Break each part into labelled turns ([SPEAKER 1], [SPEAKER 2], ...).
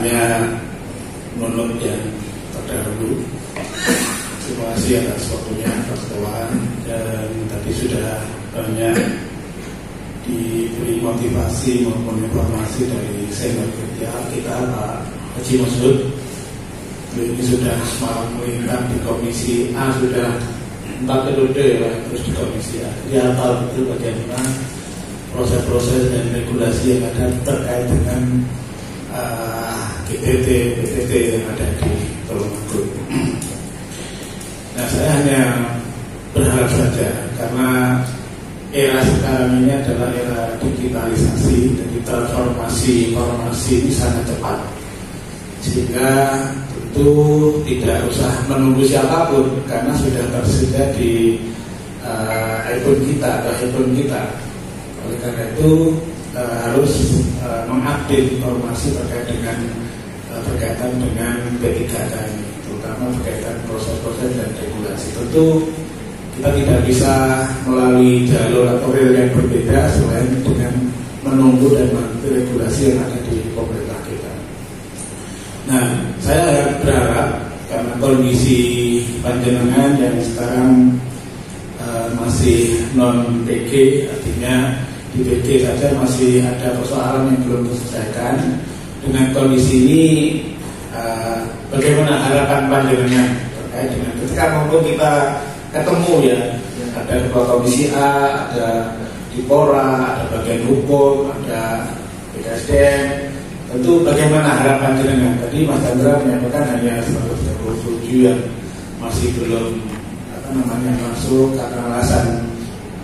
[SPEAKER 1] hanya menurut yang terdahulu. Terima kasih atas waktunya Pak Ketua, dan tadi sudah banyak diberi motivasi maupun informasi dari senior kerja kita Pak Haji Masud. Ini sudah semalam melintang di Komisi A, sudah 4 periode ya, terus di Komisi A. Dia tahu betul bagaimana proses-proses dan regulasi yang ada terkait dengan GPT yang ada di Tulungagung. Nah, saya hanya berharap saja, karena era sekarang ini adalah era digitalisasi, jadi transformasi informasi ini sangat cepat, sehingga tentu tidak usah menunggu siapapun, karena sudah tersedia di handphone kita. Oleh karena itu harus mengupdate informasi berkaitan dengan P3K ini, terutama berkaitan proses-proses dan regulasi. Tentu kita tidak bisa melalui jalur atau rel yang berbeda selain dengan menunggu dan mengikuti regulasi yang ada di pemerintah kita. Nah, saya berharap karena kondisi panjenengan yang sekarang masih non PG, artinya di PG saja masih ada persoalan yang belum diselesaikan. Dengan kondisi ini, bagaimana harapan panjenengan terkait dengan ketika maupun kita ketemu ya, ada ketua Komisi A, ada Dipora, ada bagian hukum, ada BKSDM. Tentu bagaimana harapan jenengan? Tadi Mas Chandra menyampaikan hanya 137 yang masih belum masuk karena alasan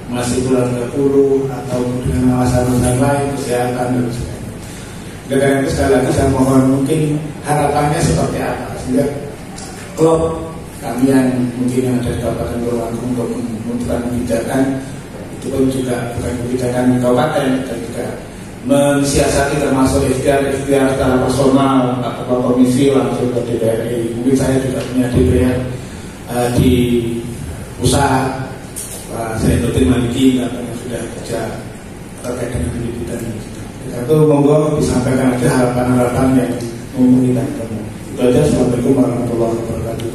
[SPEAKER 1] masih bulan 30 atau dengan alasan lain, kesehatan dan sebagainya. Dan itu sekali lagi saya mohon, mungkin harapannya seperti apa sehingga klub kami yang mungkin yang ada di Kabupaten Tulungagung untuk memunculkan kebijakan, itu pun juga bukan kebijakan kabupaten, dan juga mensiasati termasuk ikhtiar secara personal atau komisi langsung ke DPRI. Mungkin saya juga punya DPR di usaha saya Dr. Maliki katanya sudah kerja terkait dengan pendidikan. Itu monggo disampaikan aja harapan-harapan yang mungkin kita ketemu. Itu aja. Assalamualaikum warahmatullahi wabarakatuh.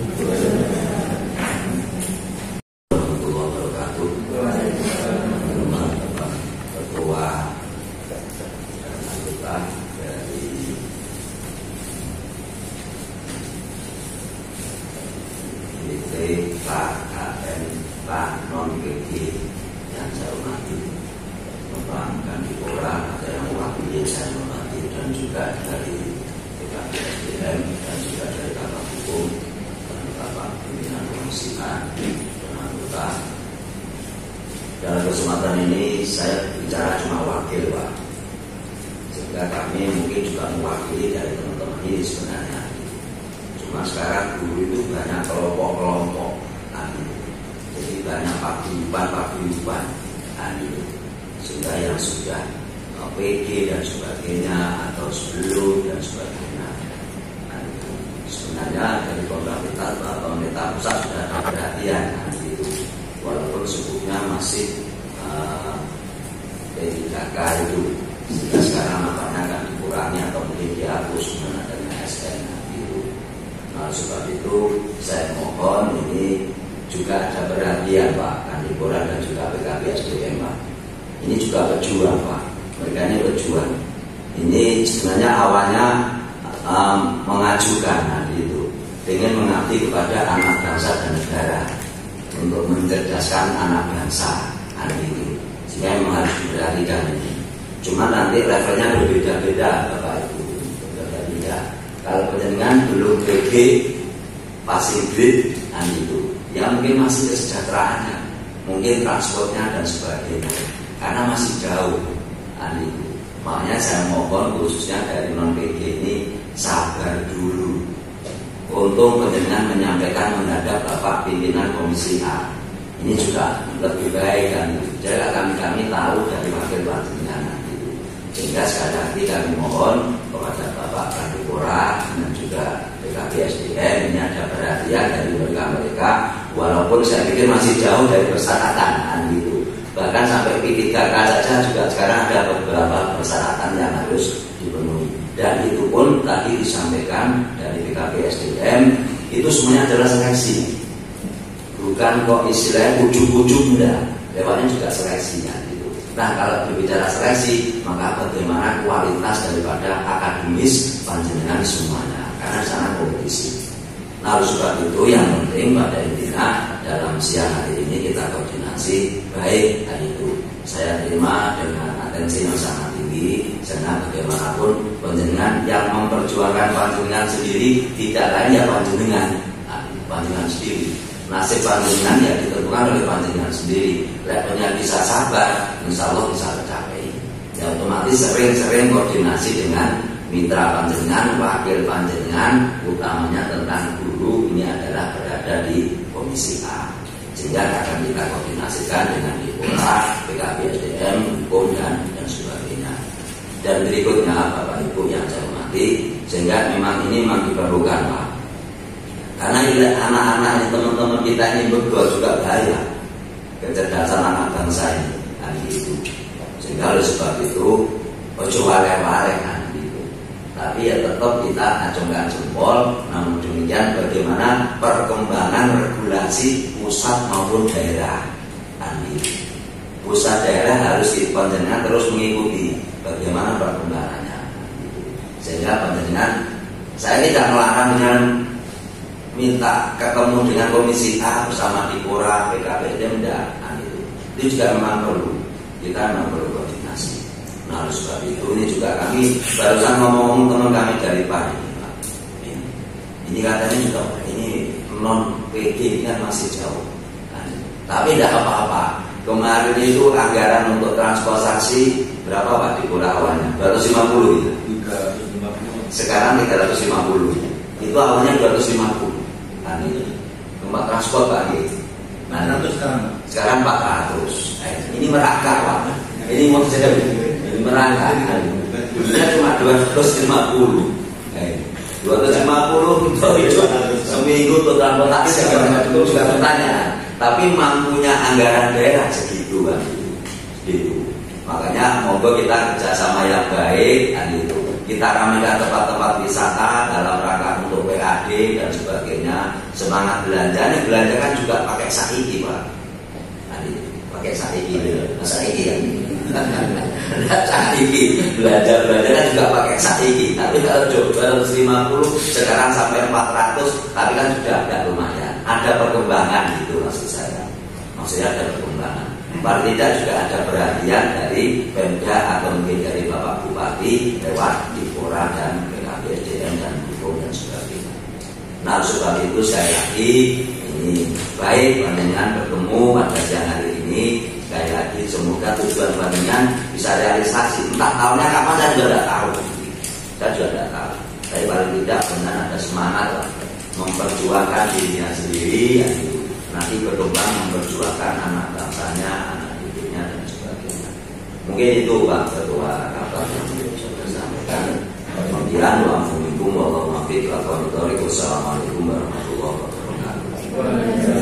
[SPEAKER 2] Dalam kesempatan ini saya bicara cuma wakil Pak, sehingga kami mungkin juga mewakili dari teman-teman ini sebenarnya. Cuma sekarang dulu itu banyak kelompok-kelompok, jadi banyak paguyuban, sehingga yang sudah PG dan sebagainya atau sebelum dan sebagainya. Sebenarnya dari pemerintah pusat sudah ada perhatian itu, walaupun sebutnya masih P3K itu, sehingga sekarang nampaknya akan dikurangi atau mungkin dihapus dengan adanya SN itu. Nah, sebab itu saya mohon ini juga ada perhatian Pak Kandipura dan juga PKB SDM Pak. Ini juga pejuang Pak, mereka ini pejuang. Ini sebenarnya awalnya mengajukan itu, ingin mengabdi kepada anak bangsa dan negara, untuk mencerdaskan anak bangsa itu, sehingga memang harus diperhatikan ini. Cuma nanti levelnya berbeda-beda Bapak Ibu, berbeda-beda. Kalau penjenengan belum PG passing grade itu, ya mungkin masih kesejahteraannya, mungkin transportnya dan sebagainya, karena masih jauh itu. Makanya saya mohon khususnya dari non PG ini sabar dulu. Untuk penjenengan menyampaikan menghadap Bapak pimpinan Komisi A, ini juga lebih baik kan. Jadi kami tahu dari wakil panjenengan itu. Sehingga sekali lagi kami mohon kepada Bapak Kandipura dan juga PKB SDM ini ada perhatian dari mereka, walaupun saya pikir masih jauh dari persyaratan itu. Bahkan sampai P3K saja juga sekarang ada beberapa persyaratan yang harus dipenuhi. Dan itu pun tadi disampaikan dari PKB SDM, itu semuanya adalah seleksi. Bukan kok istilahnya ujung-ujung enggak, lewatnya juga seleksinya gitu. Nah kalau berbicara seleksi, maka bagaimana kualitas daripada akademis panjenengan semuanya, karena sana kompetisi. Nah oleh sebab itu yang penting pada intinya dalam siang hari ini kita koordinasi baik. Dan itu saya terima dengan atensi yang sangat tinggi, karena bagaimanapun panjenengan yang memperjuangkan panjenengan sendiri tidak lain ya panjenengan sendiri. Nasib panjenengan ya ditentukan oleh panjenengan sendiri. Levelnya bisa sabar, insya Allah bisa tercapai. Ya otomatis sering-sering koordinasi dengan mitra panjenengan, wakil panjenengan, utamanya tentang guru ini adalah berada di komisi A. Sehingga akan kita koordinasikan dengan Dipora, PKB SDM, hukum dan sebagainya. Dan berikutnya Bapak Ibu yang saya hormati, sehingga memang ini memang diperlukan Pak. Karena anak-anak teman-teman kita ini berdua juga bahaya kecerdasan anak bangsa ini kan gitu. Sehingga oleh sebab itu ojo wale-wale kan gitu. Tapi ya tetap kita acungkan jempol. Namun demikian bagaimana perkembangan regulasi pusat maupun daerah kan gitu. Pusat daerah harus panjenengan terus mengikuti bagaimana perkembangannya gitu. Sehingga panjenengan, saya tidak melarang dengan minta ketemu dengan komisi A bersama Dipora, PKB dan itu juga memang perlu, kita memang perlu koordinasi. Nah oleh sebab itu ini juga kami barusan ngomong teman kami dari PAN ini katanya juga ini non PD ini kan masih jauh kan. Tapi tidak apa-apa. Kemarin itu anggaran untuk transportasi berapa Pak Dipora awalnya? 250 gitu. 350. Sekarang 350. Itu awalnya 250. Nah, ini tempat transport Pak gitu. Nah, sekarang 400. Ini merangkak Pak. Ini mau saya ini merangkak. Dulunya cuma 250. 250 itu seminggu untuk transportasi itu sudah bertanya. Tapi mampunya anggaran daerah segitu kan gitu. Makanya monggo kita kerjasama yang baik kan itu. Kita ramekan tempat-tempat wisata dalam rangka untuk PAD dan sebagainya. Semangat belanja, ini belanja kan juga pakai saiki Pak. Pakai saiki, saiki kan. Saiki belanja kan juga pakai saiki. Tapi kalau 250 sekarang sampai 400, tapi kan sudah agak lumayan. Ada perkembangan gitu maksud saya. Maksudnya ada perkembangan. Paling tidak juga ada perhatian dari Pemda atau mungkin dari Bapak Bupati lewat Dipora dan PKB SDM dan hukum dan sebagainya. Nah sebab itu saya yakin ini baik panjenengan bertemu pada siang hari ini. Sekali lagi semoga tujuan panjenengan bisa realisasi. Entah tahunnya kapan saya juga tidak tahu. Saya juga tidak tahu. Tapi paling tidak benar ada semangat lah, memperjuangkan dirinya sendiri. Nanti berkembang memperjuangkan anak bangsanya, anak didiknya dan sebagainya. Mungkin itu Pak Ketua Rapat yang bisa saya sampaikan. Kemudian Assalamualaikum warahmatullahi wabarakatuh.